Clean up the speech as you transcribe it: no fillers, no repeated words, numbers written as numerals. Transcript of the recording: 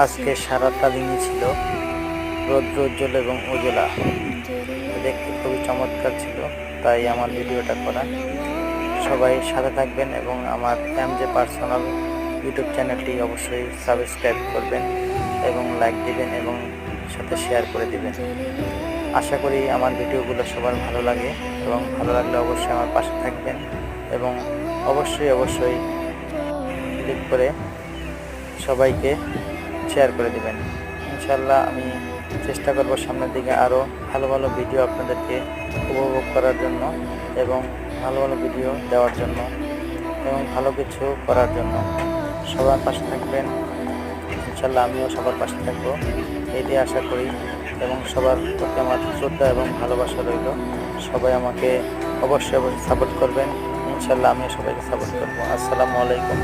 আজকে সারাটা দিনই ছিল রৌদ্রোজ্জ্বল এবং উজ্জ্বলা, দেখতে খুবই চমৎকার ছিল, তাই আমার ভিডিওটা করা। সবাই সাথে থাকবেন এবং আমার এমজে পার্সোনাল ইউটিউব চ্যানেলটি অবশ্যই সাবস্ক্রাইব করবেন এবং লাইক দিবেন এবং সাথে শেয়ার করে দিবেন। আশা করি আমার ভিডিওগুলো সবার ভালো লাগে এবং ভালো লাগলে অবশ্যই আমার পাশে থাকবেন এবং অবশ্যই ক্লিক করে সবাইকে শেয়ার করে দিবেন। ইনশাল্লাহ আমি চেষ্টা করব সামনের দিকে আরও ভালো ভিডিও আপনাদেরকে উপভোগ করার জন্য এবং ভালো ভিডিও দেওয়ার জন্য এবং ভালো কিছু করার জন্য। সবার পাশে থাকবেন, ইনশাল্লাহ আমিও সবার পাশে থাকবো, এটাই আশা করি। এবং সবার প্রতি আমার শ্রদ্ধা এবং ভালোবাসা রইল। সবাই আমাকে অবশ্যই সাপোর্ট করবেন, ইনশাল্লাহ আমিও সবাইকে সাপোর্ট করবো। আসসালামু আলাইকুম।